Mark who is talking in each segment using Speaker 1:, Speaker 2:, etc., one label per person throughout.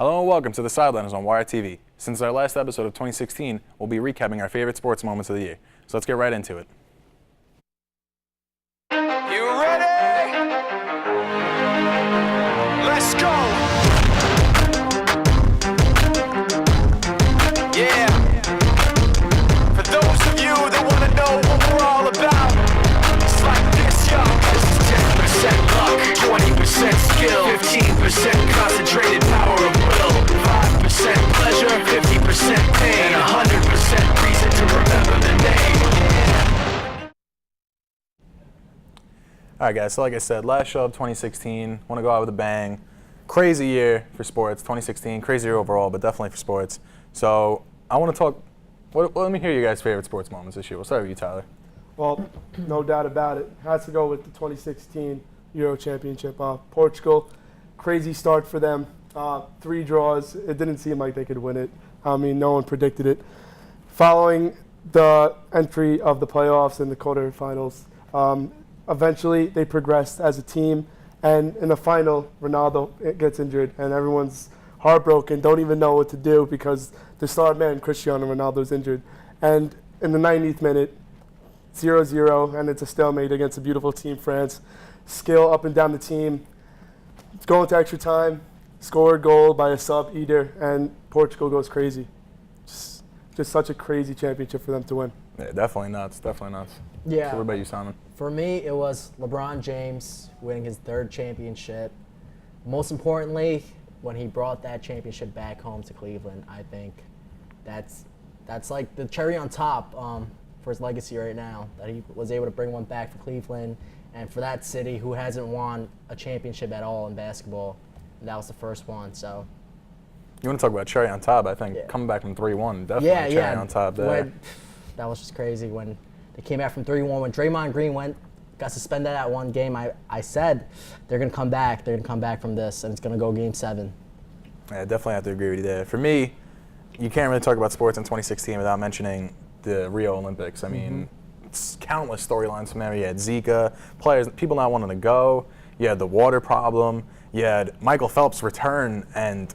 Speaker 1: Hello and welcome to the Sideliners on Wire TV. Since our last episode of 2016, we'll be recapping our favorite sports moments of the year. So let's get right into it.
Speaker 2: You ready? Let's go! Yeah! For those of you that want to know what we're all about, it's like this, yo. This is 10% luck, 20% skill, 15% concentrated power of will, 5% pleasure, 50% pain, and 100% reason to remember the name.
Speaker 1: All right, guys, so like I said, last show of 2016, want to go out with a bang. Crazy year for sports, 2016, crazy year overall, but definitely for sports. So I want to talk, let me hear you guys' favorite sports moments this year. We'll start with you, Tyler.
Speaker 3: Well, no doubt about it. Has to go with the 2016 Euro Championship. Portugal, crazy start for them. 3 draws. It didn't seem like they could win it. I mean, no one predicted it. Following the entry of the playoffs and the quarterfinals, eventually they progressed as a team. And in the final, Ronaldo gets injured, and everyone's heartbroken, don't even know what to do because the star man, Cristiano Ronaldo's injured. And in the 90th minute, 0-0, and it's a stalemate against a beautiful team, France. Skill up and down the team. Going to extra time, score a goal by a sub Eder, and Portugal goes crazy. Just such a crazy championship for them to win.
Speaker 1: Yeah, definitely nuts, definitely nuts.
Speaker 4: Yeah.
Speaker 1: So what about you, Simon?
Speaker 4: For me, it was LeBron James winning his 3rd championship. Most importantly, when he brought that championship back home to Cleveland, I think that's like the cherry on top for his legacy right now, that he was able to bring one back for Cleveland and for that city who hasn't won a championship at all in basketball. And that was the first one, so.
Speaker 1: You want to talk about cherry on top? I think coming back from 3-1, definitely cherry on top there.
Speaker 4: That was just crazy when they came back from 3-1. When Draymond Green got suspended that one game, I said they're going to come back. They're going to come back from this, and it's going to go Game 7.
Speaker 1: Yeah, definitely have to agree with you there. For me, you can't really talk about sports in 2016 without mentioning the Rio Olympics. I mean, it's countless storylines from there. You had Zika, players, people not wanting to go. You had the water problem. You had Michael Phelps return, and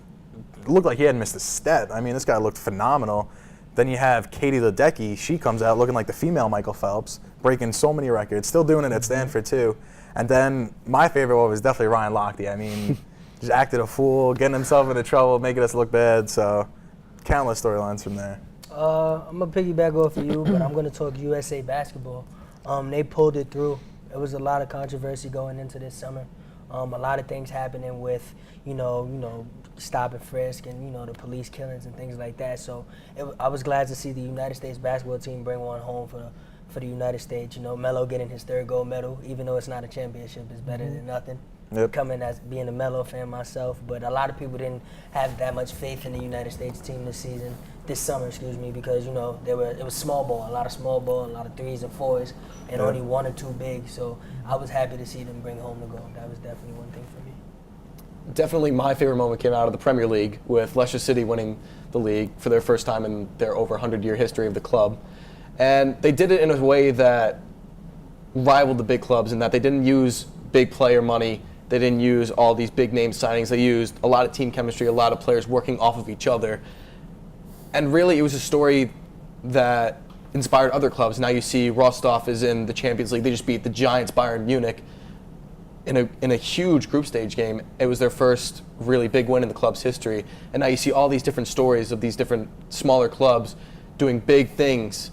Speaker 1: it looked like he hadn't missed a step. I mean, this guy looked phenomenal. Then you have Katie Ledecky. She comes out looking like the female Michael Phelps, breaking so many records, still doing it at Stanford too. And then my favorite one was definitely Ryan Lochte. I mean, just acted a fool, getting himself into trouble, making us look bad. So countless storylines from there.
Speaker 5: I'm going to piggyback off of you, but I'm going to talk USA basketball. They pulled it through. There was a lot of controversy going into this summer. A lot of things happening with, you know, stop and frisk and, the police killings and things like that. So I was glad to see the United States basketball team bring one home for the United States. Melo getting his 3rd gold medal, even though it's not a championship, it's better than nothing.
Speaker 1: Yep.
Speaker 5: Coming as being a Melo fan myself, but a lot of people didn't have that much faith in the United States team this summer, because it was small ball, a lot of small ball, a lot of 3s and 4s, and only 1 or 2 big. So I was happy to see them bring home the gold. That was definitely one thing for me.
Speaker 6: Definitely my favorite moment came out of the Premier League with Leicester City winning the league for their first time in their over 100-year history of the club. And they did it in a way that rivaled the big clubs in that they didn't use big player money. They didn't use all these big name signings. They used a lot of team chemistry, a lot of players working off of each other. And really, it was a story that inspired other clubs. Now you see Rostov is in the Champions League. They just beat the Giants, Bayern Munich, in a huge group stage game. It was their first really big win in the club's history. And now you see all these different stories of these different smaller clubs doing big things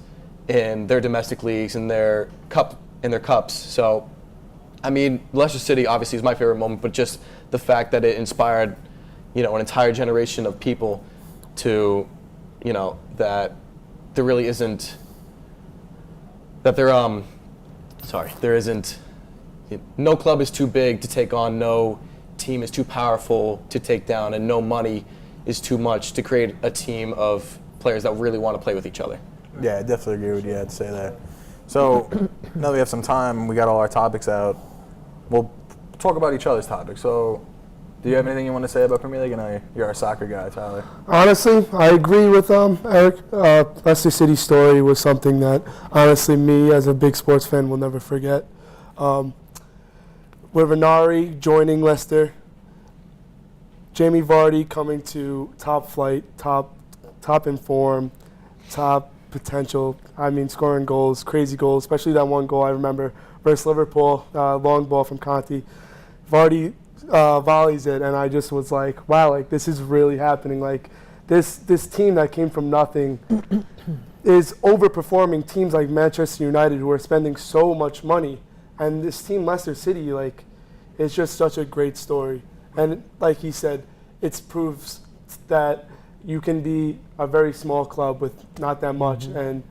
Speaker 6: in their domestic leagues and their cups. So, I mean, Leicester City obviously is my favorite moment, but just the fact that it inspired, an entire generation of people to, that there really isn't, that there isn't, no club is too big to take on, no team is too powerful to take down, and no money is too much to create a team of players that really want to play with each other.
Speaker 1: Yeah, I definitely agree with you. I'd say that. So now that we have some time, we got all our topics out. We'll talk about each other's topics. So do you have anything you want to say about Premier League? I know you're our soccer guy, Tyler.
Speaker 3: Honestly, I agree with Eric. Leicester City's story was something that, honestly, me as a big sports fan will never forget. With Renari joining Leicester, Jamie Vardy coming to top flight, top in form, top potential. I mean, scoring goals, crazy goals, especially that one goal I remember versus Liverpool, long ball from Conte. Vardy volleys it, and I just was like, wow, like this is really happening. Like this team that came from nothing is overperforming teams like Manchester United, who are spending so much money. And this team, Leicester City, like, it's just such a great story. And like he said, it proves that you can be a very small club with not that much and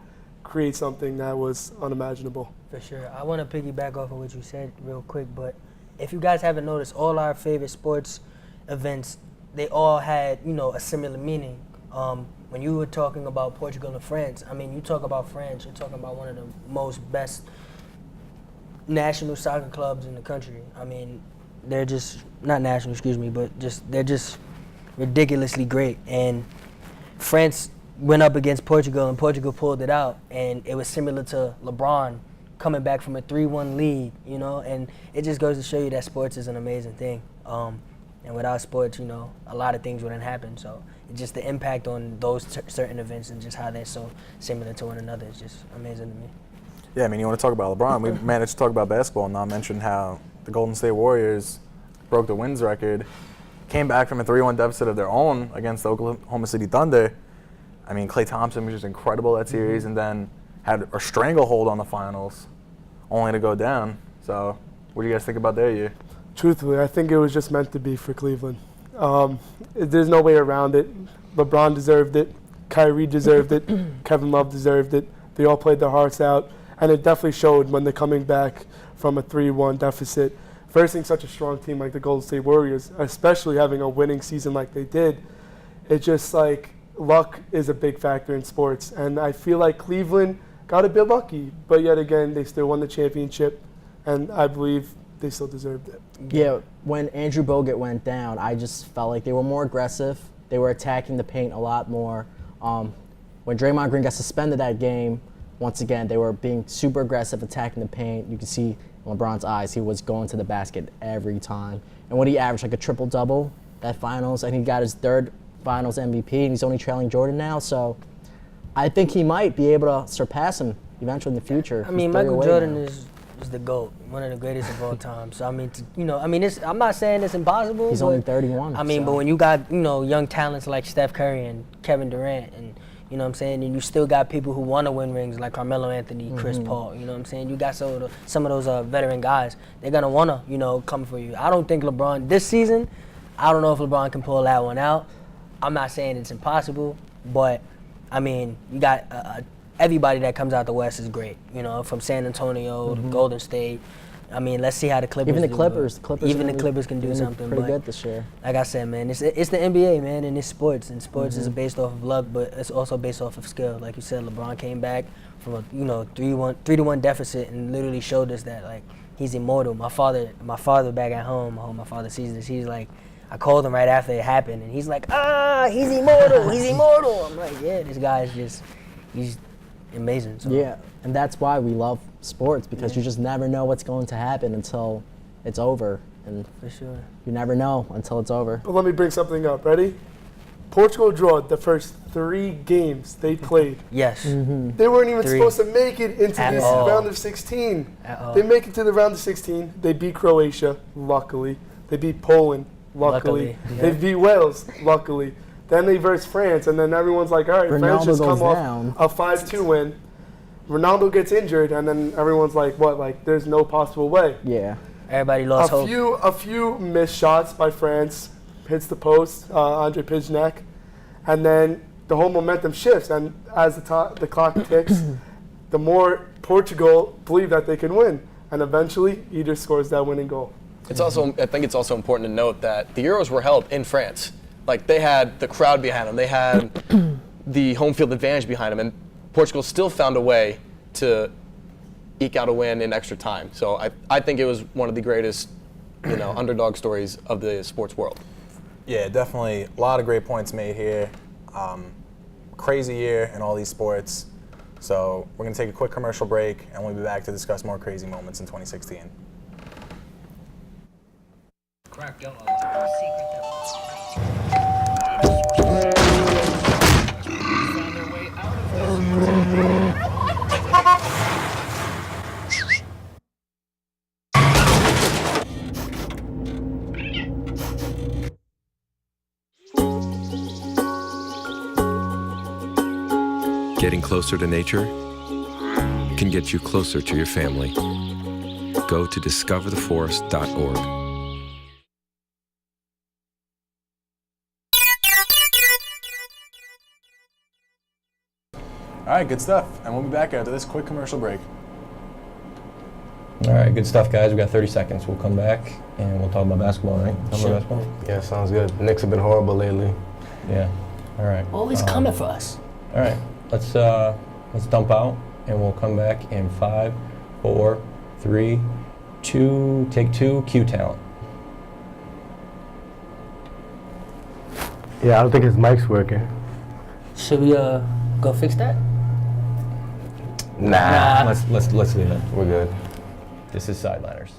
Speaker 3: create something that was unimaginable.
Speaker 5: For sure. I want to piggyback off of what you said real quick, but if you guys haven't noticed, all our favorite sports events, they all had, you know, a similar meaning. When you were talking about Portugal and France, I mean, you talk about France, you're talking about one of the most best national soccer clubs in the country. I mean, they're just, not national, excuse me, but they're just ridiculously great. And France went up against Portugal, and Portugal pulled it out. And it was similar to LeBron coming back from a 3-1 lead, you know? And it just goes to show you that sports is an amazing thing. And without sports, you know, a lot of things wouldn't happen. So it's just the impact on those certain events and just how they're so similar to one another is just amazing to me.
Speaker 1: Yeah, I mean, you want to talk about LeBron. We managed to talk about basketball and not mention how the Golden State Warriors broke the wins record, came back from a 3-1 deficit of their own against the Oklahoma City Thunder. I mean, Klay Thompson was just incredible that series, and then had a stranglehold on the finals, only to go down. So what do you guys think about their year?
Speaker 3: Truthfully, I think it was just meant to be for Cleveland. There's no way around it. LeBron deserved it. Kyrie deserved it. Kevin Love deserved it. They all played their hearts out. And it definitely showed when they're coming back from a 3-1 deficit. Facing such a strong team like the Golden State Warriors, especially having a winning season like they did, it's just like luck is a big factor in sports. And I feel like Cleveland got a bit lucky, but yet again, they still won the championship. And I believe they still deserved it.
Speaker 4: Yeah, when Andrew Bogut went down, I just felt like they were more aggressive. They were attacking the paint a lot more. When Draymond Green got suspended that game, once again, they were being super aggressive, attacking the paint. You could see in LeBron's eyes, he was going to the basket every time. And when he averaged like a triple-double that finals, and he got his third finals MVP, and he's only trailing Jordan now. So I think he might be able to surpass him eventually in the future.
Speaker 5: I mean, Michael Jordan is the GOAT, one of the greatest of all time. So, I mean, I'm not saying it's impossible.
Speaker 4: He's only 31.
Speaker 5: I mean, but when you got, young talents like Steph Curry and Kevin Durant and, you know what I'm saying, and you still got people who want to win rings like Carmelo Anthony, Chris Paul, you know what I'm saying? You got some of those veteran guys. They're going to want to, come for you. I don't think LeBron, this season, I don't know if LeBron can pull that one out. I'm not saying it's impossible, but, I mean, you got everybody that comes out the West is great, from San Antonio to Golden State. I mean, let's see how the Clippers
Speaker 4: even the
Speaker 5: do.
Speaker 4: Clippers
Speaker 5: can do something.
Speaker 4: Pretty good this year.
Speaker 5: Like I said, man, it's the NBA, man, and it's sports. And sports is based off of luck, but it's also based off of skill. Like you said, LeBron came back from a 3-1 deficit and literally showed us that like he's immortal. My father back at home, I hope my father sees this. He's like, I called him right after it happened, and he's like, he's immortal, he's immortal. I'm like, yeah, this guy is he's amazing. So.
Speaker 4: Yeah, and that's why we love sports, because you just never know what's going to happen until it's over. And
Speaker 5: for sure,
Speaker 4: you never know until it's over.
Speaker 3: But let me bring something up. Ready? Portugal drew the first 3 games they played.
Speaker 5: Yes.
Speaker 3: They weren't even supposed to make it into this round of 16. They make it to the round of 16. They beat Croatia, luckily. They beat Poland, luckily. They beat Wales, luckily. Then they verse France, and then everyone's like, all right, France just come off a 5-2 win. Ronaldo gets injured, and then everyone's like, what? Like, there's no possible way.
Speaker 4: Yeah.
Speaker 5: Everybody lost hope.
Speaker 3: A few missed shots by France, hits the post, Andre Piznek, and then the whole momentum shifts. And as the clock ticks, the more Portugal believe that they can win, and eventually he just scores that winning goal.
Speaker 6: I think it's also important to note that the Euros were held in France. Like, they had the crowd behind them, they had the home field advantage behind them, and Portugal still found a way to eke out a win in extra time. So I think it was one of the greatest, underdog stories of the sports world.
Speaker 1: Yeah, definitely a lot of great points made here. Crazy year in all these sports. So we're going to take a quick commercial break, and we'll be back to discuss more crazy moments in 2016.
Speaker 7: Cracked out. Getting closer to nature can get you closer to your family. Go to discovertheforest.org.
Speaker 1: All right, good stuff. And we'll be back after this quick commercial break.
Speaker 8: All right, good stuff, guys. We got 30 seconds. We'll come back and we'll talk about basketball, right? Talk about basketball?
Speaker 6: Yeah, sounds good. The Knicks have been horrible lately.
Speaker 8: Yeah. All right.
Speaker 5: Always coming for us.
Speaker 8: All right. Let's dump out and we'll come back in 5, 4, 3, 2. Take 2. Cue talent.
Speaker 6: Yeah, I don't think his mic's working.
Speaker 5: Should we go fix that?
Speaker 6: Nah.
Speaker 8: Let's leave it.
Speaker 6: We're good.
Speaker 8: This is Sideliners.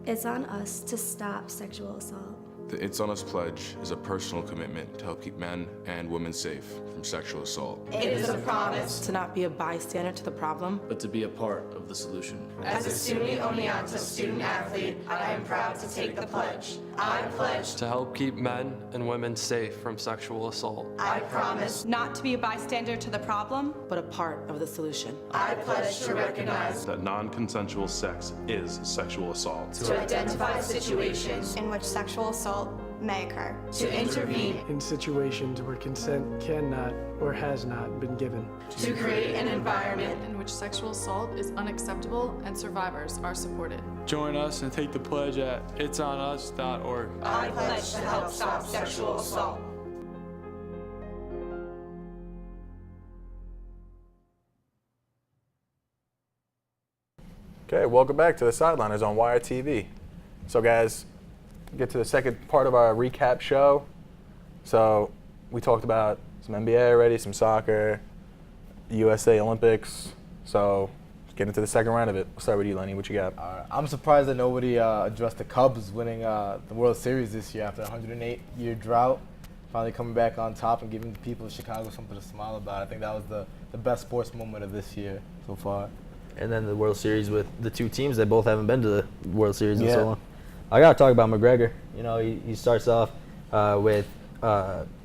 Speaker 9: It's on us to stop sexual assault.
Speaker 10: The It's On Us pledge is a personal commitment to help keep men and women safe from sexual assault.
Speaker 11: It is a promise to not be a bystander to the problem,
Speaker 12: but to be a part of the solution.
Speaker 11: As a SUNY Oneonta student athlete, I am proud to take the pledge. I pledge
Speaker 12: to help keep men and women safe from sexual assault.
Speaker 11: I promise
Speaker 13: not to be a bystander to the problem,
Speaker 11: but a part of the solution.
Speaker 13: I pledge to recognize
Speaker 10: that non-consensual sex is sexual assault.
Speaker 13: To identify situations in which sexual assault may occur.
Speaker 11: To intervene
Speaker 14: in situations where consent cannot or has not been given.
Speaker 11: To create an environment
Speaker 15: in which sexual assault is unacceptable and survivors are supported.
Speaker 16: Join us and take the pledge at itsonus.org.
Speaker 11: I pledge to help stop sexual assault.
Speaker 1: Okay, welcome back to the Sideliners on Wire TV. So guys, get to the second part of our recap show. So we talked about some NBA already, some soccer, USA Olympics. So let's get into the second round of it. We'll start with you, Lenny. What you got?
Speaker 17: I'm surprised that nobody addressed the Cubs winning the World Series this year after a 108-year drought. Finally coming back on top and giving the people of Chicago something to smile about. I think that was the best sports moment of this year so far.
Speaker 18: And then the World Series with the two teams that both haven't been to the World Series in so long. I got to talk about McGregor. You know, he starts off with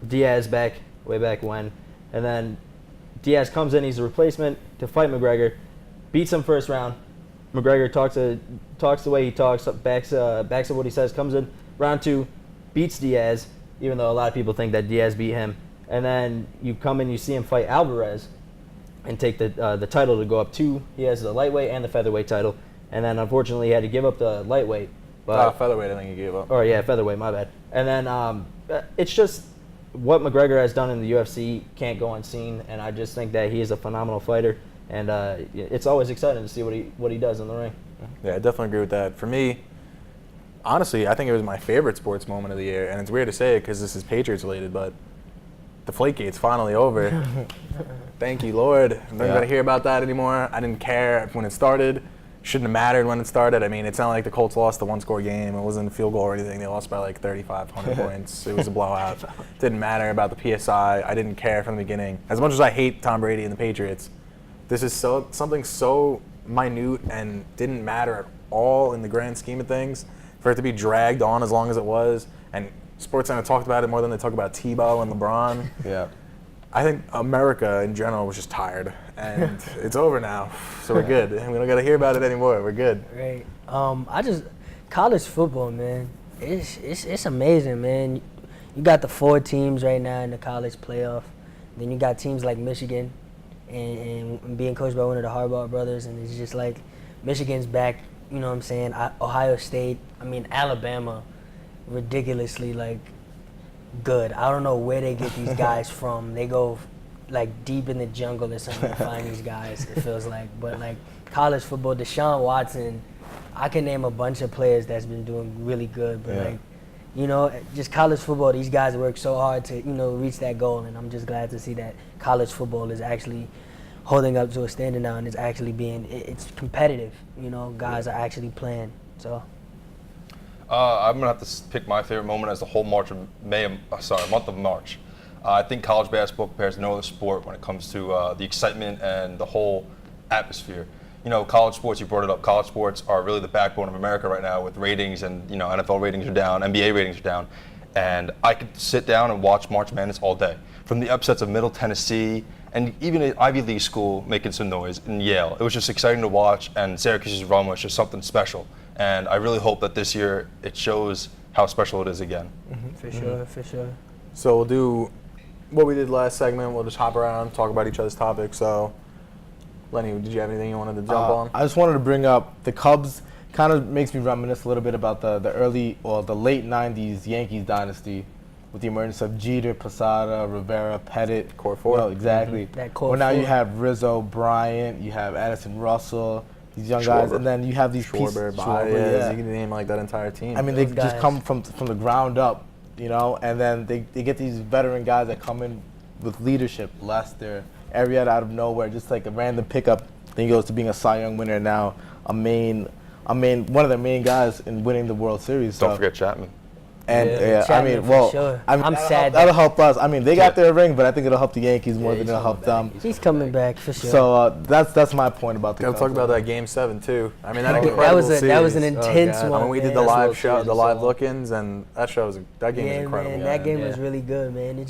Speaker 18: Diaz way back when. And then Diaz comes in, he's a replacement to fight McGregor, beats him first round. McGregor talks the way he talks, backs up what he says, comes in round 2, beats Diaz, even though a lot of people think that Diaz beat him. And then you come in, you see him fight Alvarez and take the title to go up 2. He has the lightweight and the featherweight title. And then unfortunately he had to give up the lightweight. But,
Speaker 1: featherweight, I think he gave up.
Speaker 18: Oh yeah, featherweight, my bad. And then it's just what McGregor has done in the UFC can't go unseen, and I just think that he is a phenomenal fighter, and it's always exciting to see what he does in the ring.
Speaker 1: Yeah, I definitely agree with that. For me, honestly, I think it was my favorite sports moment of the year, and it's weird to say it because this is Patriots related, but Deflategate's finally over. Thank you, Lord. I'm not going to hear about that anymore. I didn't care when it started. Shouldn't have mattered when it started. I mean, it's not like the Colts lost the one-score game. It wasn't a field goal or anything. They lost by like 3,500 points. It was a blowout. Didn't matter about the PSI. I didn't care from the beginning. As much as I hate Tom Brady and the Patriots, this is something so minute and didn't matter at all in the grand scheme of things. For it to be dragged on as long as it was, and SportsCenter talked about it more than they talk about Tebow and LeBron.
Speaker 17: Yeah.
Speaker 1: I think America in general was just tired, and it's over now, so we're good. And we don't got to hear about it anymore. We're good.
Speaker 5: Right. College football, man. It's amazing, man. You got the 4 teams right now in the college playoff. Then you got teams like Michigan, and being coached by one of the Harbaugh brothers, and it's just like Michigan's back. You know what I'm saying? Ohio State. I mean, Alabama, ridiculously like good. I don't know where they get these guys from. They go like deep in the jungle or something to find these guys, it feels like. But like college football, Deshaun Watson, I can name a bunch of players that's been doing really good. But like, you know, just college football, these guys work so hard to, you know, reach that goal. And I'm just glad to see that college football is actually holding up to a standard now and it's actually it's competitive. You know, guys are actually playing. So.
Speaker 19: I'm gonna have to pick my favorite moment as the whole month of March. I think college basketball compares to no other sport when it comes to the excitement and the whole atmosphere. You know, college sports, you brought it up, college sports are really the backbone of America right now with ratings, and you know, NFL ratings are down, NBA ratings are down. And I could sit down and watch March Madness all day. From the upsets of Middle Tennessee, and even at Ivy League school making some noise in Yale. It was just exciting to watch, and Syracuse's run was just something special. And I really hope that this year it shows how special it is again.
Speaker 5: For sure, for sure.
Speaker 1: So we'll do what we did last segment. We'll just hop around, talk about each other's topics. So, Lenny, did you have anything you wanted to jump on?
Speaker 17: I just wanted to bring up the Cubs. Kind of makes me reminisce a little bit about the late 90s Yankees dynasty with the emergence of Jeter, Posada, Rivera, Pettit.
Speaker 1: Core four.
Speaker 17: No, exactly.
Speaker 5: That core
Speaker 17: Well, now
Speaker 5: four.
Speaker 17: you have Rizzo, Bryant, you have Addison Russell, these young guys, and then you have these pieces.
Speaker 1: Baez, you can name like that entire team.
Speaker 17: I mean, they just come from the ground up, you know, and then they get these veteran guys that come in with leadership. Lester, Arrieta out of nowhere, just like a random pickup. Then he goes to being a Cy Young winner now, one of their main guys in winning the World Series.
Speaker 19: Don't forget Chapman.
Speaker 17: And
Speaker 5: Chapman, for sure. I'm sad
Speaker 17: that'll help us. I mean, they got their ring, but I think it'll help the Yankees more than it'll help them.
Speaker 5: He's coming back for sure.
Speaker 17: So that's my point about the
Speaker 1: Gotta
Speaker 17: Cubs.
Speaker 1: talk about that Game 7 too. I mean,
Speaker 5: That
Speaker 1: incredible
Speaker 5: was an
Speaker 1: series.
Speaker 5: intense one.
Speaker 1: I mean, we did the live show, the live look-ins, and that game was incredible.
Speaker 5: Man, that game was really good, man.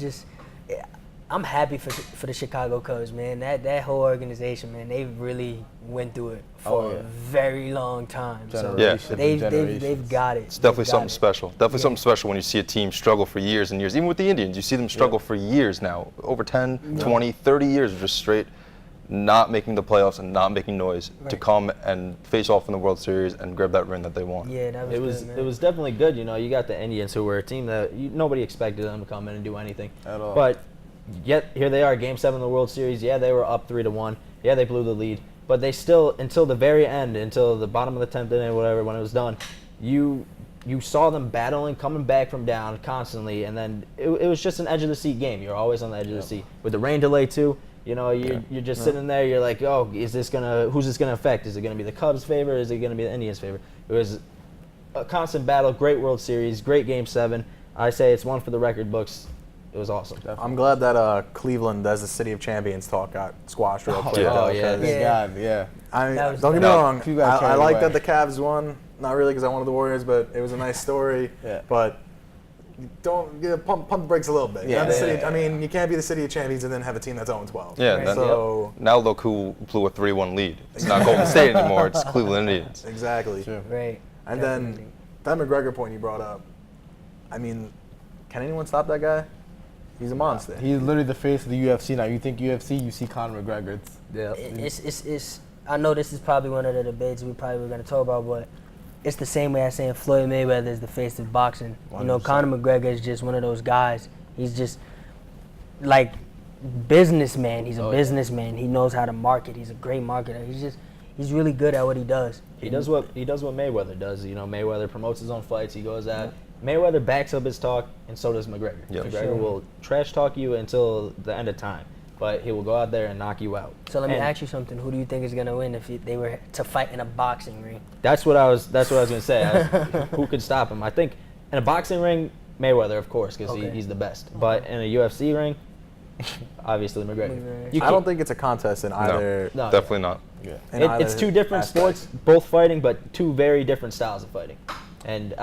Speaker 5: I'm happy for the Chicago Cubs, man. That whole organization, man, they really went through it for a very long time. So they've got it.
Speaker 19: It's definitely something special. Definitely something special when you see a team struggle for years and years. Even with the Indians, you see them struggle for years now, over 10, 20, 30 years of just straight not making the playoffs and not making noise to come and face off in the World Series and grab that ring that they won.
Speaker 5: Yeah, that was good, man.
Speaker 18: It was definitely good. You know, you got the Indians, who were a team that nobody expected them to come in and do anything
Speaker 17: at all.
Speaker 18: But yet here they are, Game 7 of the World Series. Yeah, they were up 3-1. Yeah, they blew the lead, but they still, until the very end, until the bottom of the 10th inning, whatever, when it was done, you saw them battling, coming back from down constantly, and then it was just an edge of the seat game. You're always on the edge of the seat with the rain delay too. You know, you're just sitting there. You're like, oh, who's this gonna affect? Is it gonna be the Cubs' favor? Is it gonna be the Indians' favor? It was a constant battle. Great World Series. Great Game 7. I say it's one for the record books. It was awesome.
Speaker 1: I'm glad that Cleveland, as the City of Champions talk, got squashed real quick.
Speaker 17: Yeah.
Speaker 1: I mean, don't get me wrong. I like that the Cavs won. Not really because I wanted the Warriors, but it was a nice story. But don't pump the brakes a little bit. I mean, you can't be the City of Champions and then have a team that's 0-12.
Speaker 19: Yeah. Right. So now look who blew a 3-1 lead. It's not Golden State anymore. It's Cleveland Indians.
Speaker 1: Exactly.
Speaker 5: Right.
Speaker 1: And then that McGregor point you brought up. I mean, can anyone stop that guy? He's a monster.
Speaker 17: He's literally the face of the UFC now. You think UFC, you see Conor McGregor.
Speaker 5: It's I know this is probably one of the debates we probably were going to talk about, but it's the same way as saying Floyd Mayweather is the face of boxing. 100%. You know, Conor McGregor is just one of those guys. He's just like businessman. He's a businessman. He knows how to market. He's a great marketer. He's really good at what he does.
Speaker 18: He does what Mayweather does. You know, Mayweather promotes his own fights. He goes out. Mayweather backs up his talk, and so does McGregor. Yep. McGregor will trash talk you until the end of time, but he will go out there and knock you out.
Speaker 5: So let me ask you something. Who do you think is gonna win if they were to fight in a boxing ring?
Speaker 18: That's what I was gonna say. Who could stop him? I think in a boxing ring, Mayweather, of course, because he's the best. But in a UFC ring, obviously McGregor.
Speaker 1: I don't think it's a contest in either.
Speaker 19: No, definitely not.
Speaker 1: Yeah.
Speaker 18: It's two different sports, both fighting, but two very different styles of fighting. And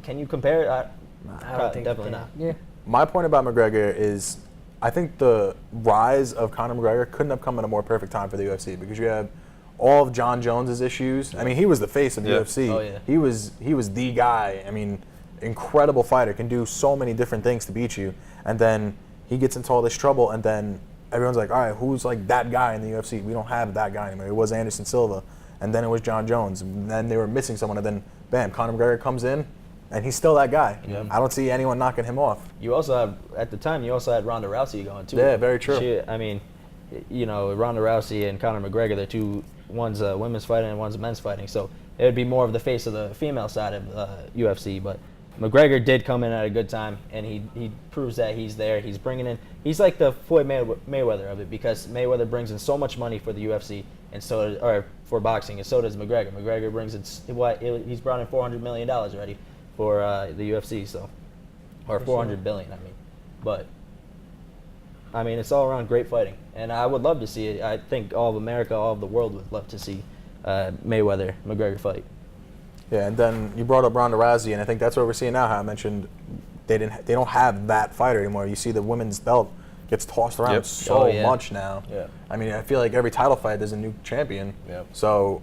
Speaker 18: can you compare it?
Speaker 5: I don't think
Speaker 18: definitely not.
Speaker 5: Yeah.
Speaker 1: My point about McGregor is I think the rise of Conor McGregor couldn't have come at a more perfect time for the UFC because you have all of John Jones's issues. I mean, he was the face of the UFC.
Speaker 18: Oh, yeah.
Speaker 1: He was the guy. I mean, incredible fighter, can do so many different things to beat you. And then he gets into all this trouble, and then everyone's like, all right, who's like that guy in the UFC? We don't have that guy anymore. It was Anderson Silva, and then it was John Jones, and then they were missing someone, and then bam, Conor McGregor comes in, and he's still that guy. Yeah. I don't see anyone knocking him off.
Speaker 18: You also have, at the time, Ronda Rousey going too.
Speaker 1: Yeah, very true.
Speaker 18: I mean, you know, Ronda Rousey and Conor McGregor, they're two, one's women's fighting and one's men's fighting, so it would be more of the face of the female side of UFC, but McGregor did come in at a good time, and he proves that he's there. He's bringing in, he's like the Floyd Mayweather of it, because Mayweather brings in so much money for the UFC, and or for boxing, and so does McGregor. McGregor brings in, he's brought in $400 million already for the UFC, so, or $400 billion, I mean. But, I mean, it's all around great fighting, and I would love to see it. I think all of America, all of the world would love to see Mayweather-McGregor fight.
Speaker 1: Yeah, and then you brought up Ronda Rousey, and I think that's what we're seeing now. How I mentioned they don't have that fighter anymore. You see the women's belt gets tossed around much now.
Speaker 17: Yeah.
Speaker 1: I mean, I feel like every title fight there's a new champion.
Speaker 17: Yep.
Speaker 1: So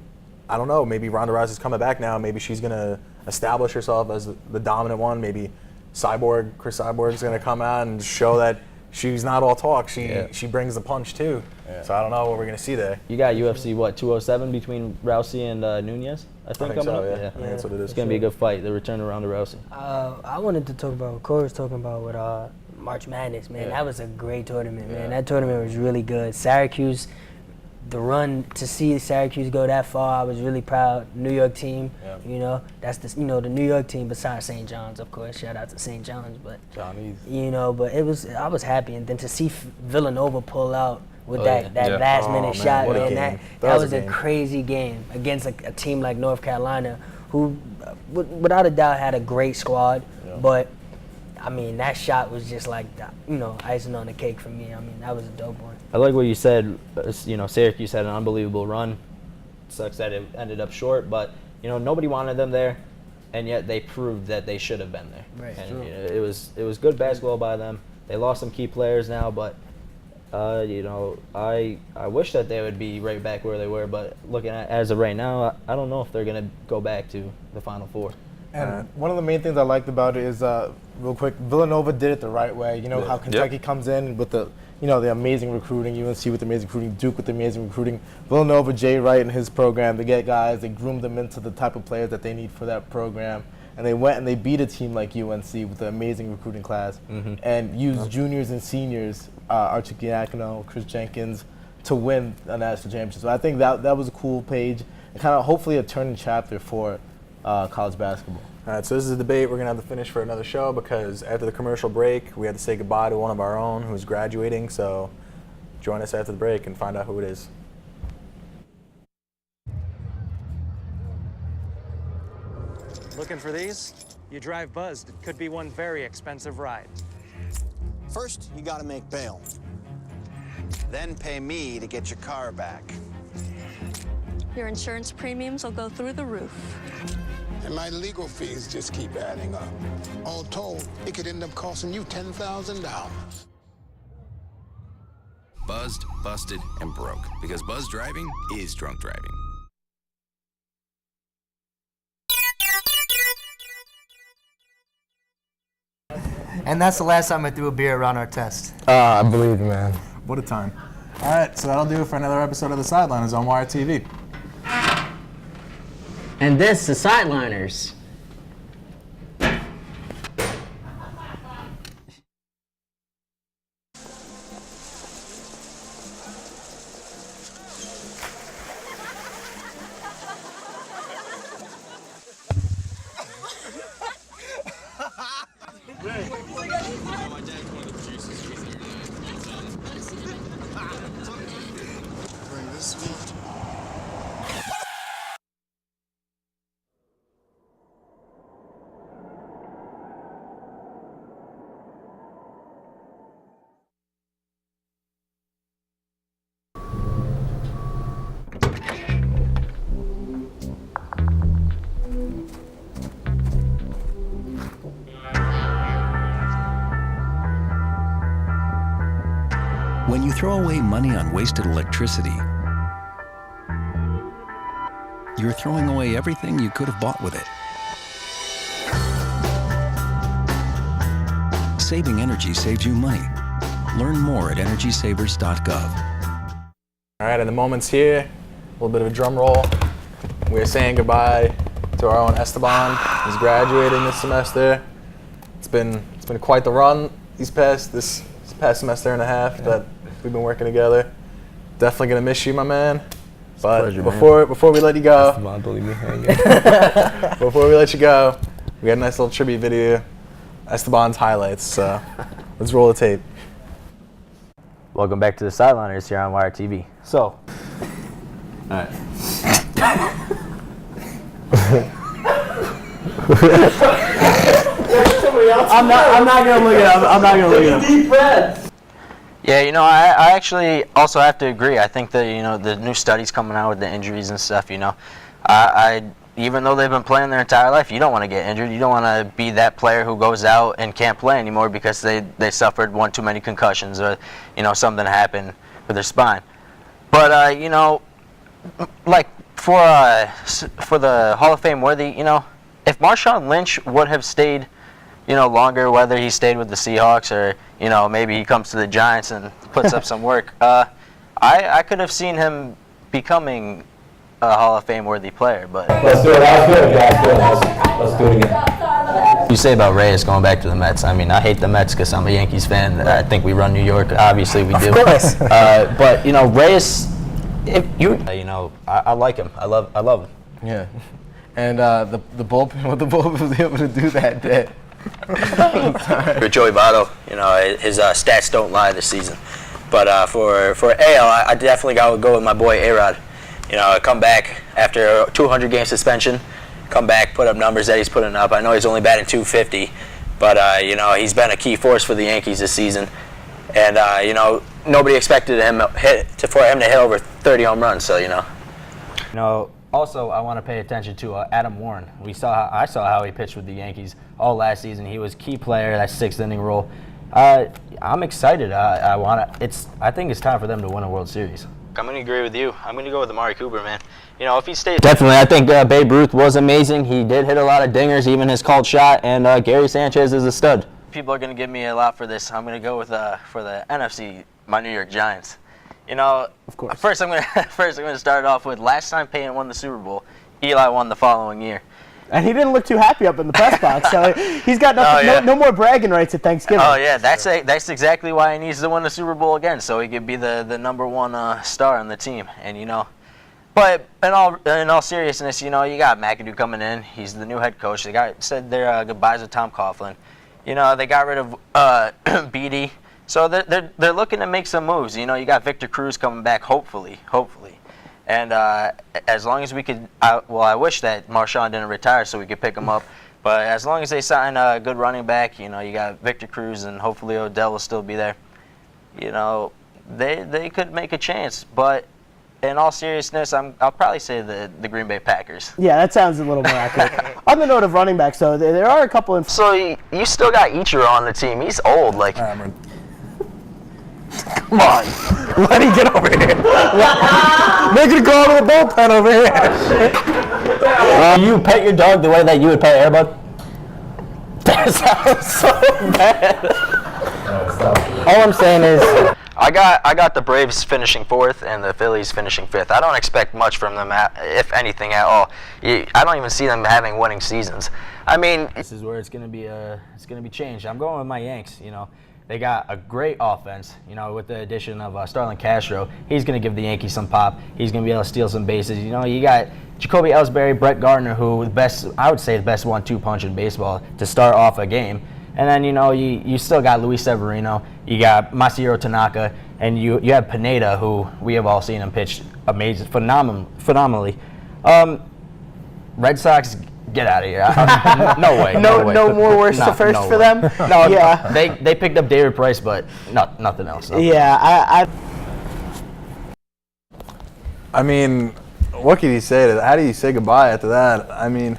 Speaker 1: I don't know. Maybe Ronda Rousey's coming back now. Maybe she's gonna establish herself as the dominant one. Maybe Chris Cyborg's gonna come out and show that she's not all talk. She brings the punch too. Yeah. So I don't know what we're gonna see there.
Speaker 18: You got UFC 207 between Rousey and Nunez. I think coming
Speaker 1: so,
Speaker 18: up.
Speaker 1: Yeah. I think that's what it is.
Speaker 18: It's gonna be a good fight. The return of Ronda Rousey.
Speaker 5: I wanted to talk about what Corey was talking about with March Madness, man. That was a great tournament, man. That tournament was really good. Syracuse, the run to see Syracuse go that far, I was really proud. New York team, you know, that's the the New York team besides St. John's, of course. Shout out to St. John's, but
Speaker 17: Johnny's.
Speaker 5: You know, but I was happy, and then to see Villanova pull out with that last minute shot, man, that was a crazy game against a team like North Carolina, who without a doubt had a great squad, but I mean, that shot was just like, icing on the cake for me. I mean, that was a dope one.
Speaker 18: I like what you said. Syracuse had an unbelievable run. Sucks that it ended up short, but nobody wanted them there, and yet they proved that they should have been there.
Speaker 5: Right.
Speaker 18: And it was good basketball by them. They lost some key players now, but I wish that they would be right back where they were. But looking at as of right now, I don't know if they're gonna go back to the Final Four.
Speaker 17: And one of the main things I liked about it is, real quick, Villanova did it the right way. You know how Kentucky comes in with the amazing recruiting, UNC with amazing recruiting, Duke with amazing recruiting. Villanova, Jay Wright and his program, they get guys, they groom them into the type of players that they need for that program. And they went and they beat a team like UNC with an amazing recruiting class and used juniors and seniors, Archie Giacchino, Chris Jenkins, to win a national championship. So I think that was a cool page and kind of hopefully a turning chapter for college basketball.
Speaker 1: All right, so this is a debate we're going to have to finish for another show because after the commercial break, we had to say goodbye to one of our own who's graduating. So join us after the break and find out who it is.
Speaker 20: Looking for these? You drive buzzed. It could be one very expensive ride.
Speaker 21: First, you gotta make bail. Then pay me to get your car back.
Speaker 22: Your insurance premiums will go through the roof.
Speaker 23: And my legal fees just keep adding up. All told, it could end up costing you $10,000.
Speaker 24: Buzzed, busted, and broke. Because buzz driving is drunk driving.
Speaker 25: And that's the last time I threw a beer around our test.
Speaker 17: I believe you, man.
Speaker 1: What a time. All right, so that'll do it for another episode of The Sideliners on Wire TV.
Speaker 4: And this is Sideliners.
Speaker 23: Bring this sweet.
Speaker 24: When you throw away money on wasted electricity, you're throwing away everything you could have bought with it. Saving energy saves you money. Learn more at energysavers.gov.
Speaker 1: All right, and the moment's here. A little bit of a drum roll. We're saying goodbye to our own Esteban. He's graduating this semester. It's been quite the run this past semester and a half that we've been working together. Definitely gonna miss you, my man. But
Speaker 6: pleasure,
Speaker 1: before we let you go,
Speaker 6: Esteban, don't leave me hanging.
Speaker 1: before we let you go, we got a nice little tribute video, Esteban's highlights. So let's roll the tape.
Speaker 18: Welcome back to the Sideliners here on Wire TV. So, all right. I'm not gonna look it up. I'm not gonna look it up. Deep breaths. Yeah, I actually also have to agree. I think that the new studies coming out with the injuries and stuff. I
Speaker 2: even though they've been playing their entire life, you don't want to get injured. You don't want to be that player who goes out and can't play anymore because they suffered one too many concussions or, something happened with their spine. But, like for the Hall of Fame worthy, if Marshawn Lynch would have stayed, longer, whether he stayed with the Seahawks or, maybe he comes to the Giants and puts up some work, I could have seen him becoming a Hall of Fame worthy player. But
Speaker 18: let's do it. That was good, guys. Let's do it again. You say about Reyes going back to the Mets. I mean, I hate the Mets because I'm a Yankees fan. I think we run New York. Obviously, we do.
Speaker 4: Of course.
Speaker 18: But Reyes, I like him. I love him.
Speaker 17: Yeah. And the bullpen, what the bullpen was able to do that day.
Speaker 2: For Joey Votto, his stats don't lie this season. But for AL, I definitely got to go with my boy A-Rod. Come back after a 200-game suspension, come back, put up numbers that he's putting up. I know he's only batting .250, but he's been a key force for the Yankees this season. And nobody expected for him to hit over 30 home runs. So
Speaker 18: Also, I want to pay attention to Adam Warren. I saw how he pitched with the Yankees all last season. He was a key player, that 6th inning role. I'm excited. I think it's time for them to win a World Series.
Speaker 2: I'm going to agree with you. I'm going to go with Amari Cooper, man. If he stays...
Speaker 18: Definitely. I think Babe Ruth was amazing. He did hit a lot of dingers, even his called shot, and Gary Sanchez is a stud.
Speaker 2: People are going to give me a lot for this. I'm going to go with, for the NFC, my New York Giants. Of course. First I'm going to start off with last time Peyton won the Super Bowl, Eli won the following year.
Speaker 3: And he didn't look too happy up in the press box, so he's got nothing, no more bragging rights at Thanksgiving.
Speaker 2: Oh yeah, that's exactly why he needs to win the Super Bowl again, so he could be the #1 star on the team. And but in all seriousness, you got McAdoo coming in. He's the new head coach. They said their goodbyes with Tom Coughlin. They got rid of Beatty. So they're looking to make some moves. You got Victor Cruz coming back, hopefully. And as long as we could, I wish that Marshawn didn't retire so we could pick him up. But as long as they sign a good running back, you got Victor Cruz and hopefully Odell will still be there. They could make a chance. But in all seriousness, I'll probably say the Green Bay Packers.
Speaker 3: Yeah, that sounds a little more accurate. On the note of running backs, though, there are a couple of...
Speaker 2: So you still got Ichiro on the team. He's old, like... Come on, let me get over here. Make it go to the bullpen over here.
Speaker 18: You pet your dog the way that you would pet Airbud? That sounds so bad. All I'm saying is,
Speaker 2: I got the Braves finishing 4th and the Phillies finishing 5th. I don't expect much from them, if anything at all. I don't even see them having winning seasons. I mean,
Speaker 18: this is where it's gonna be changed. I'm going with my Yanks. They got a great offense, with the addition of Starlin Castro. He's going to give the Yankees some pop. He's going to be able to steal some bases. You got Jacoby Ellsbury, Brett Gardner, who I would say the best 1-2 punch in baseball to start off a game. And then, you still got Luis Severino. You got Masahiro Tanaka. And you have Pineda, who we have all seen him pitch amazing, phenomenally. Red Sox, get out of here. No way.
Speaker 3: No more worse to first for them?
Speaker 18: No, yeah. They picked up David Price, but nothing else.
Speaker 3: Yeah,
Speaker 1: I mean, what can you say to that? How do you say goodbye after that? I mean,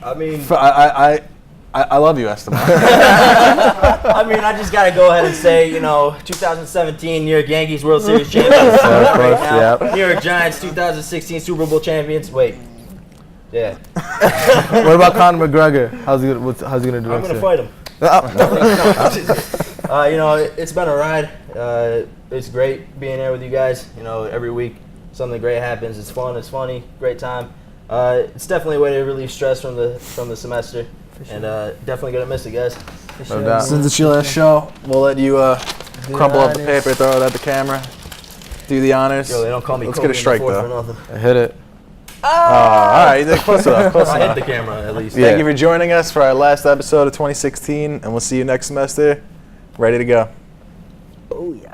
Speaker 1: I love you, Esteban.
Speaker 18: I just got to go ahead and say, 2017 New York Yankees World Series champions. Right now. Yep. New York Giants 2016 Super Bowl champions. Wait. Yeah.
Speaker 17: What about Conor McGregor? How's he gonna do?
Speaker 18: I'm gonna fight him. It's been a ride. It's great being here with you guys. Every week something great happens. It's fun. It's funny. Great time. It's definitely a way to relieve stress from the semester, and definitely gonna miss it, guys.
Speaker 1: No doubt. Since it's your last show, we'll let you crumble up the paper, throw it at the camera, do the honors.
Speaker 18: Yo, they don't call me.
Speaker 1: Let's get a strike though.
Speaker 17: Hit it.
Speaker 1: Oh, all right, close enough.
Speaker 18: I hit the camera at least.
Speaker 1: Thank you for joining us for our last episode of 2016, and we'll see you next semester. Ready to go.
Speaker 3: Oh yeah.